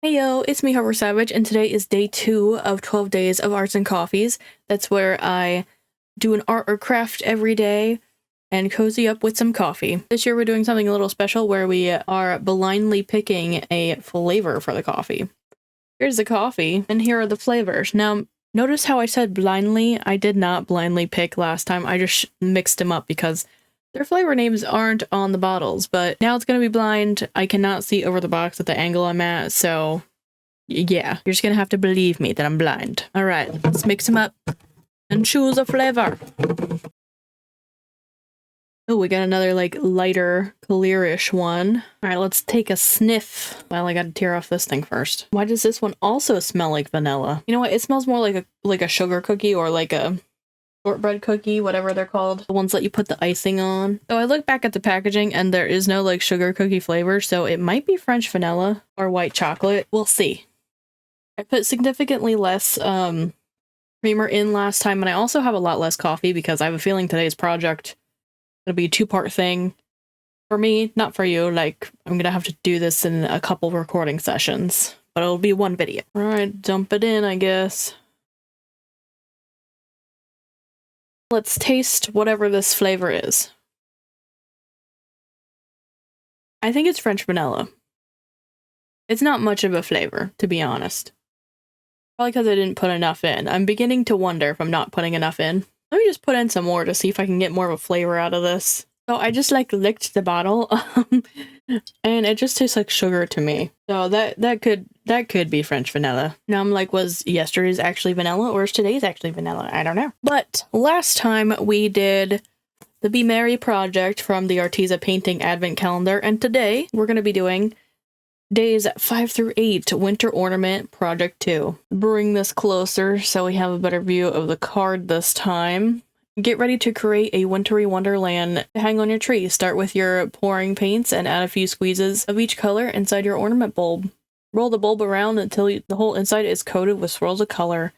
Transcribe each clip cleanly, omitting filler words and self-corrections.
Heyo, it's me, Harper Savage, and today is day 2 of 12 days of arts and coffees. That's where I do an art or craft every day and cozy up with some coffee. This year we're doing something a little special where we are blindly picking a flavor for the coffee. Here's the coffee, and here are the flavors. Now, notice how I said blindly? I did not blindly pick last time. I just mixed them up because their flavor names aren't on the bottles, but now it's gonna be blind. I cannot see over the box at the angle I'm at, so yeah, you're just gonna have to believe me that I'm blind. All right, let's mix them up and choose a flavor. Oh, we got another like lighter, clearish one. All right, let's take a sniff. Well, I gotta tear off this thing first. Why does this one also smell like vanilla? You know what? It smells more like a sugar cookie or like a shortbread cookie, whatever they're called. The ones that you put the icing on. So I look back at the packaging and there is no like sugar cookie flavor, so it might be French vanilla or white chocolate. We'll see. I put significantly less creamer in last time, and I also have a lot less coffee because I have a feeling today's project gonna be a 2-part thing. For me, not for you. Like, I'm gonna have to do this in a couple recording sessions, but it'll be one video. All right, dump it in, I guess. Let's taste whatever this flavor is. I think it's French vanilla. It's not much of a flavor, to be honest. Probably because I didn't put enough in. I'm beginning to wonder if I'm not putting enough in. Let me just put in some more to see if I can get more of a flavor out of this. So I just like licked the bottle, and it just tastes like sugar to me. So that could be French vanilla. Now I'm like, was yesterday's actually vanilla or is today's actually vanilla? I don't know. But last time we did the Be Merry project from the Arteza Painting Advent Calendar, and today we're going to be doing days 5 through 8, Winter Ornament Project 2. Bring this closer so we have a better view of the card this time. Get ready to create a wintry wonderland to hang on your tree. Start with your pouring paints and add a few squeezes of each color inside your ornament bulb. Roll the bulb around until the whole inside is coated with swirls of color.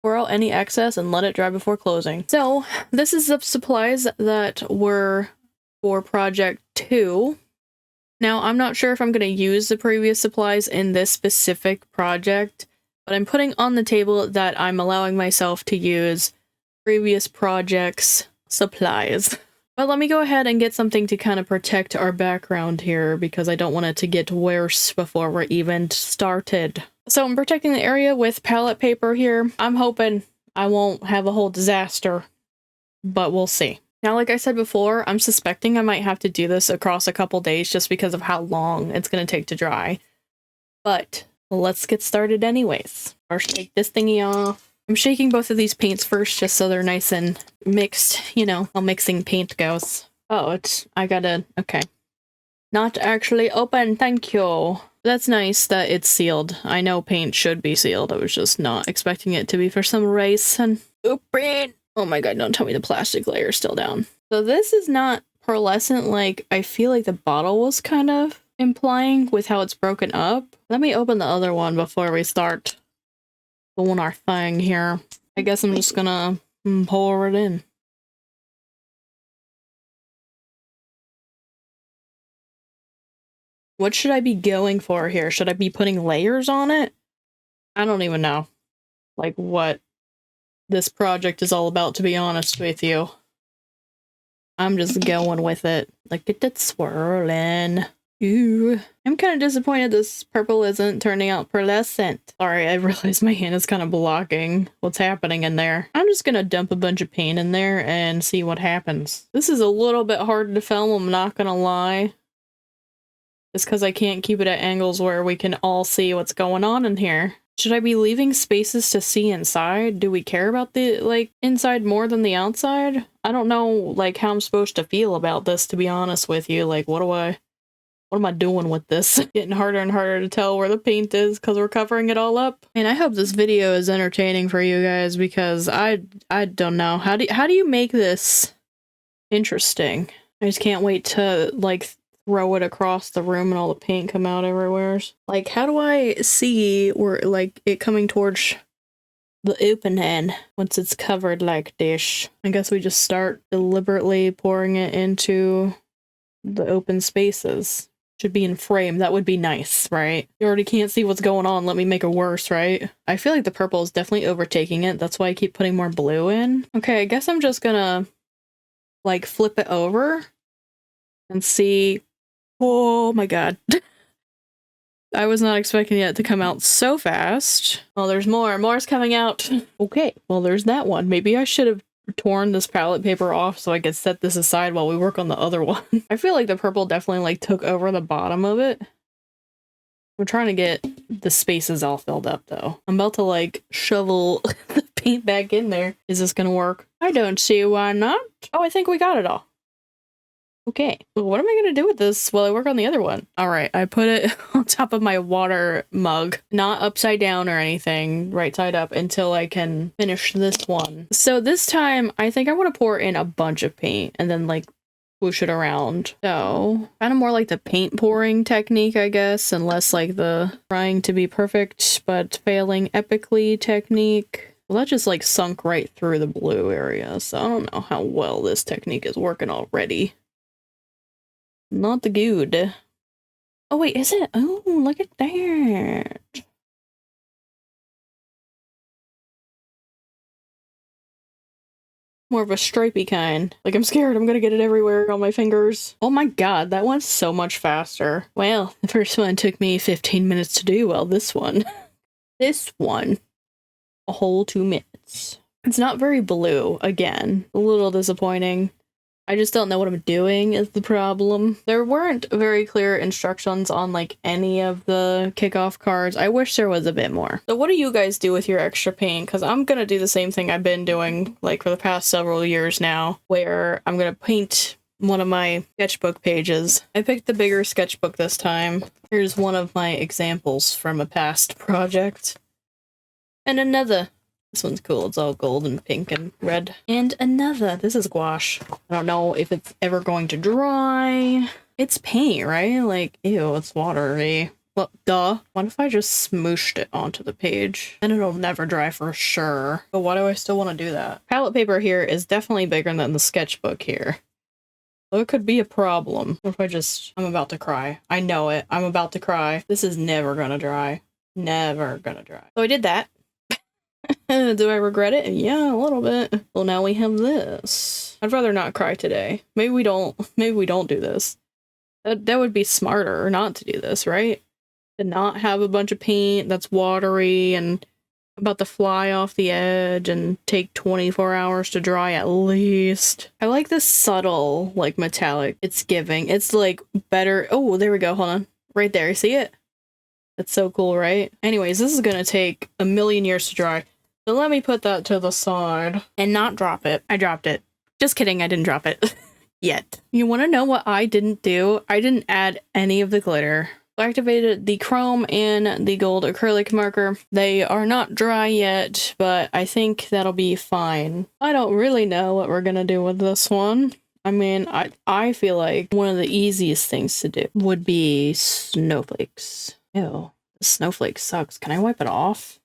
Pour out any excess and let it dry before closing. So, this is the supplies that were for Project 2. Now, I'm not sure if I'm going to use the previous supplies in this specific project, but I'm putting on the table that I'm allowing myself to use previous projects' supplies. But let me go ahead and get something to kind of protect our background here because I don't want it to get worse before we're even started. So I'm protecting the area with palette paper here. I'm hoping I won't have a whole disaster, but we'll see. Now, like I said before, I'm suspecting I might have to do this across a couple days just because of how long it's going to take to dry. But let's get started anyways. First, take this thingy off. I'm shaking both of these paints first just so they're nice and mixed, you know, how mixing paint goes. Oh, okay. Not actually open, thank you. That's nice that it's sealed. I know paint should be sealed. I was just not expecting it to be for some reason. Open! Oh my god, don't tell me the plastic layer is still down. So this is not pearlescent like I feel like the bottle was kind of implying with how it's broken up. Let me open the other one before we start doing our thing here. I guess I'm just gonna pour it in. What should I be going for here? Should I be putting layers on it? I don't even know, like, what this project is all about, to be honest with you. I'm just going with it. Look at that swirling. Ooh. I'm kind of disappointed this purple isn't turning out pearlescent. Sorry, I realized my hand is kind of blocking what's happening in there. I'm just gonna dump a bunch of paint in there and see what happens. This is a little bit hard to film, I'm not gonna lie. Just because I can't keep it at angles where we can all see what's going on in here. Should I be leaving spaces to see inside? Do we care about the, like, inside more than the outside? I don't know, like, how I'm supposed to feel about this, to be honest with you. Like, what am I doing with this? Getting harder and harder to tell where the paint is because we're covering it all up. And I hope this video is entertaining for you guys because I don't know. How do you make this interesting? I just can't wait to, like, throw it across the room and all the paint come out everywhere. Like, how do I see where, like, it coming towards the opening once it's covered like this? I guess we just start deliberately pouring it into the open spaces. should be in frame. That would be nice, right? You already can't see what's going on. Let me make it worse, right? I feel like the purple is definitely overtaking it. That's why I keep putting more blue in. Okay, I guess I'm just gonna like flip it over and see. Oh my god. I was not expecting it to come out so fast. Oh, there's more. More's coming out. Okay, well, there's that one. Maybe I should have torn this palette paper off so I could set this aside while we work on the other one. I feel like the purple definitely like took over the bottom of it. We're trying to get the spaces all filled up though. I'm about to like shovel the paint back in there. Is this gonna work? I don't see why not. Oh, I think we got it all. Okay, well, what am I gonna do with this while I work on the other one? All right, I put it on top of my water mug, not upside down or anything, right side up until I can finish this one. So this time, I think I want to pour in a bunch of paint and then like whoosh it around. So kind of more like the paint pouring technique, I guess, and less like the trying to be perfect but failing epically technique. Well, that just like sunk right through the blue area, so I don't know how well this technique is working already. Not the good. Oh wait, is it? Oh, look at that. More of a stripey kind. Like, I'm scared I'm gonna get it everywhere on my fingers. Oh my god, that went so much faster. Well, the first one took me 15 minutes to do, well, this one. This one. A whole 2 minutes. It's not very blue, again. A little disappointing. I just don't know what I'm doing is the problem. There weren't very clear instructions on like any of the kickoff cards. I wish there was a bit more. So what do you guys do with your extra paint? Because I'm gonna do the same thing I've been doing like for the past several years now, where I'm gonna paint one of my sketchbook pages. I picked the bigger sketchbook this time. Here's one of my examples from a past project. And another. This one's cool. It's all gold and pink and red. And another. This is gouache. I don't know if it's ever going to dry. It's paint, right? Like, ew, it's watery. Well, duh. What if I just smooshed it onto the page? Then it'll never dry for sure. But why do I still want to do that? Palette paper here is definitely bigger than the sketchbook here. So it could be a problem. What if I'm about to cry. I know it. I'm about to cry. This is never gonna dry. Never gonna dry. So I did that. Do I regret it? Yeah, a little bit. Well, now we have this. I'd rather not cry today. Maybe we don't do this. That would be smarter not to do this, right? To not have a bunch of paint that's watery and about to fly off the edge and take 24 hours to dry at least. I like this subtle, like, metallic it's giving. It's, like, better. Oh, there we go. Hold on. Right there. You see it? That's so cool, right? Anyways, this is gonna take a million years to dry. So let me put that to the side and not drop it. I dropped it. Just kidding, I didn't drop it. Yet. You want to know what I didn't do? I didn't add any of the glitter. I activated the chrome and the gold acrylic marker. They are not dry yet, but I think that'll be fine. I don't really know what we're gonna do with this one. I mean, I feel like one of the easiest things to do would be snowflakes. Ew, the snowflake sucks. Can I wipe it off?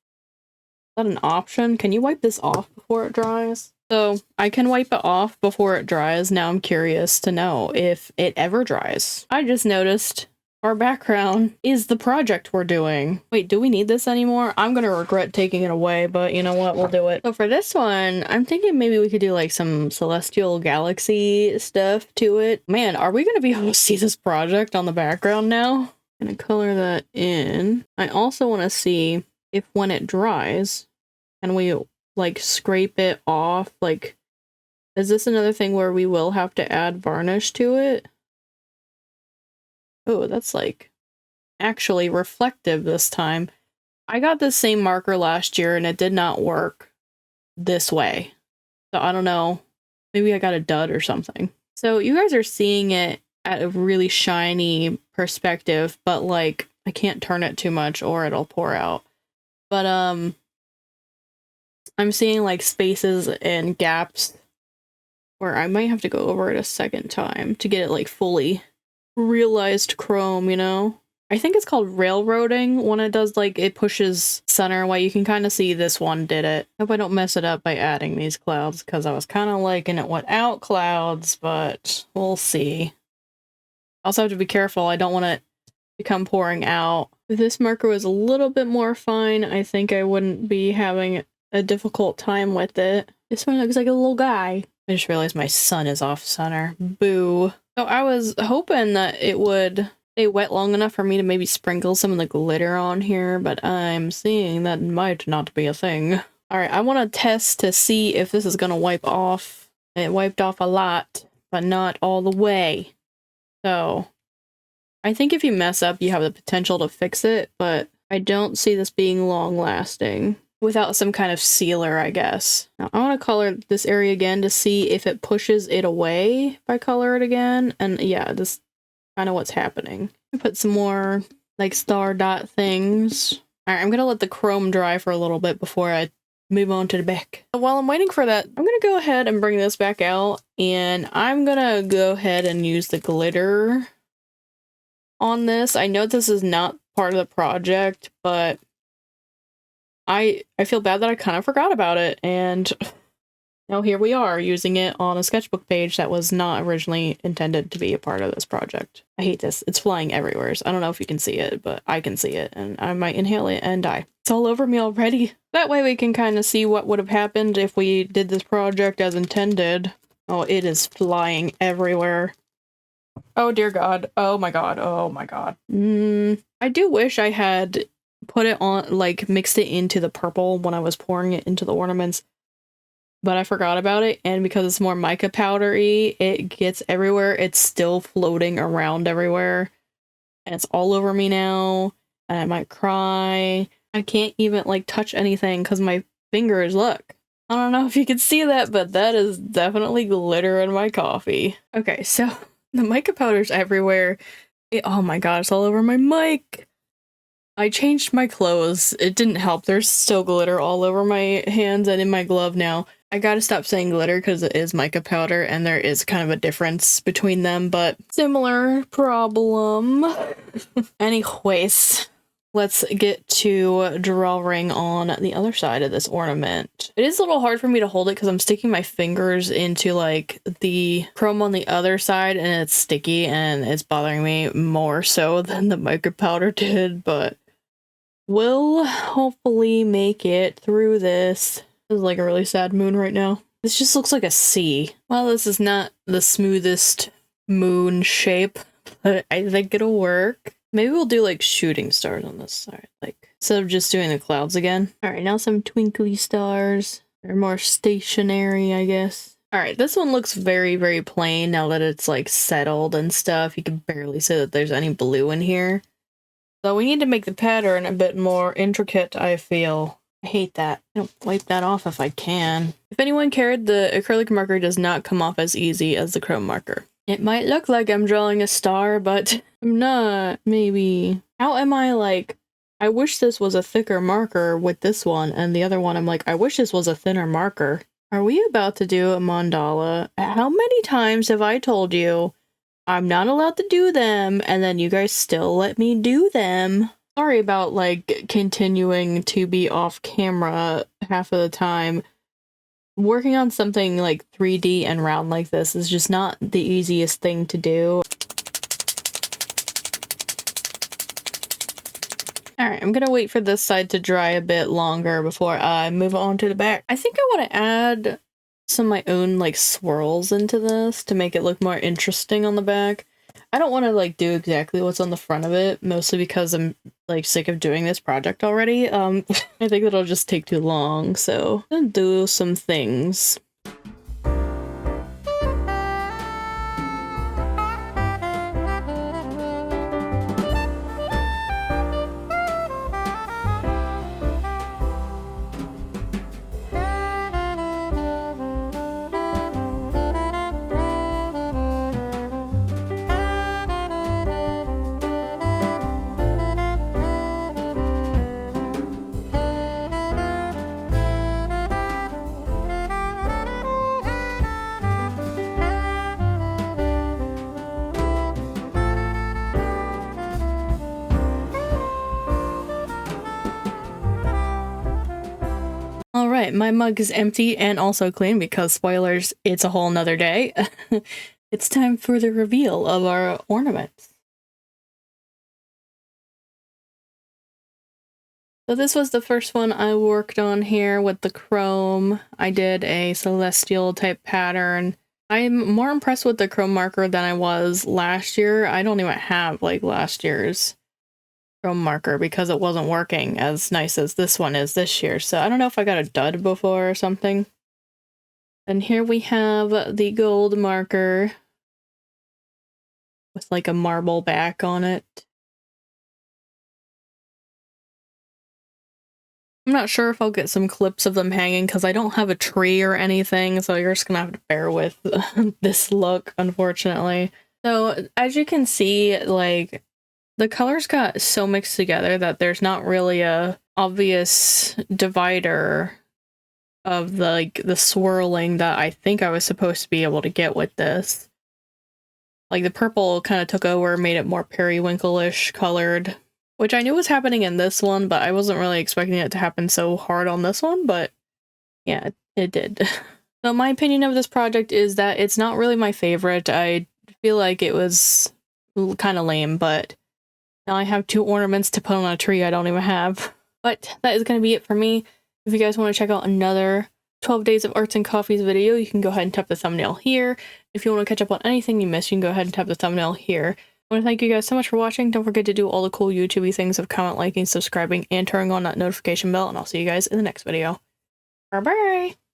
Is that an option? Can you wipe this off before it dries? So I can wipe it off before it dries. Now I'm curious to know if it ever dries. I just noticed our background is the project we're doing. Wait, do we need this anymore? I'm gonna regret taking it away, but you know what? We'll do it. So for this one, I'm thinking maybe we could do like some celestial galaxy stuff to it. Man, are we gonna be able to see this project on the background now? I'm gonna color that in. I also want to see if when it dries, can we like scrape it off? Like, is this another thing where we will have to add varnish to it? Oh, that's like actually reflective this time. I got the same marker last year and it did not work this way. So I don't know. Maybe I got a dud or something. So you guys are seeing it at a really shiny perspective, but like I can't turn it too much or it'll pour out. But I'm seeing like spaces and gaps where I might have to go over it a second time to get it like fully realized chrome, you know? I think it's called railroading when it does like it pushes center away. You can kind of see this one did it. Hope I don't mess it up by adding these clouds because I was kind of liking it without clouds, but we'll see. Also have to be careful. I don't want it become pouring out. If this marker was a little bit more fine, I think I wouldn't be having a difficult time with it. This one looks like a little guy. I just realized my sun is off center. Boo. So I was hoping that it would stay wet long enough for me to maybe sprinkle some of the glitter on here, but I'm seeing that might not be a thing. Alright, I want to test to see if this is going to wipe off. It wiped off a lot, but not all the way. So I think if you mess up, you have the potential to fix it, but I don't see this being long lasting without some kind of sealer, I guess. Now, I want to color this area again to see if it pushes it away if I color it again. And yeah, this is kind of what's happening. I put some more like star dot things. All right, I'm going to let the chrome dry for a little bit before I move on to the back. While I'm waiting for that, I'm going to go ahead and bring this back out, and I'm going to go ahead and use the glitter on this. I know this is not part of the project, but I feel bad that I kind of forgot about it, and now here we are using it on a sketchbook page that was not originally intended to be a part of this project. I hate this. It's flying everywhere. So I don't know if you can see it, but I can see it, and I might inhale it and die. It's all over me already. That way we can kind of see what would have happened if we did this project as intended. Oh, it is flying everywhere. Oh dear God. Oh my God. Oh my God. I do wish I had put it on, like mixed it into the purple when I was pouring it into the ornaments, but I forgot about it, and because it's more mica powdery, it gets everywhere. It's still floating around everywhere, and it's all over me now, and I might cry. I can't even like touch anything because my fingers, look. I don't know if you can see that, but that is definitely glitter in my coffee. Okay, so the mica powder's everywhere. Oh my God, it's all over my mic. I changed my clothes. It didn't help. There's still glitter all over my hands and in my glove now. I gotta stop saying glitter because it is mica powder and there is kind of a difference between them, but similar problem. Anyways, let's get to drawing on the other side of this ornament. It is a little hard for me to hold it because I'm sticking my fingers into like the chrome on the other side, and it's sticky and it's bothering me more so than the mica powder did, but we'll hopefully make it through this. This is like a really sad moon right now. This just looks like a sea. Well, this is not the smoothest moon shape, but I think it'll work. Maybe we'll do like shooting stars on this side, like instead of just doing the clouds again. All right, now some twinkly stars. They're more stationary, I guess. All right, this one looks very, very plain now that it's like settled and stuff. You can barely say that there's any blue in here. So we need to make the pattern a bit more intricate, I feel. I hate that. I don't wipe that off if I can. If anyone cared, the acrylic marker does not come off as easy as the chrome marker. It might look like I'm drawing a star, but I'm not, maybe. How am I like, I wish this was a thicker marker with this one, and the other one I'm like, I wish this was a thinner marker. Are we about to do a mandala? How many times have I told you I'm not allowed to do them, and then you guys still let me do them? Sorry about like continuing to be off camera half of the time. Working on something like 3D and round like this is just not the easiest thing to do. Alright, I'm gonna wait for this side to dry a bit longer before I move on to the back. I think I want to add some of my own like swirls into this to make it look more interesting on the back. I don't want to like do exactly what's on the front of it, mostly because I'm like sick of doing this project already. I think it'll just take too long, so I'm gonna do some things. Alright, my mug is empty and also clean because, spoilers, it's a whole nother day. It's time for the reveal of our ornaments. So this was the first one I worked on here with the chrome. I did a celestial type pattern. I'm more impressed with the chrome marker than I was last year. I don't even have like last year's chrome marker because it wasn't working as nice as this one is this year. So I don't know if I got a dud before or something. And here we have the gold marker with like a marble back on it. I'm not sure if I'll get some clips of them hanging because I don't have a tree or anything, so you're just gonna have to bear with this look, unfortunately. So as you can see, like, the colors got so mixed together that there's not really a obvious divider of the swirling that I think I was supposed to be able to get with this. Like, the purple kind of took over, made it more periwinkle-ish colored, which I knew was happening in this one, but I wasn't really expecting it to happen so hard on this one, but yeah, it did. So my opinion of this project is that it's not really my favorite. I feel like it was kind of lame, but now I have 2 ornaments to put on a tree I don't even have. But that is going to be it for me. If you guys want to check out another 12 Days of Arts and Coffees video, you can go ahead and tap the thumbnail here. If you want to catch up on anything you missed, you can go ahead and tap the thumbnail here. I want to thank you guys so much for watching. Don't forget to do all the cool YouTube-y things of comment, liking, subscribing, and turning on that notification bell, and I'll see you guys in the next video. Bye-bye!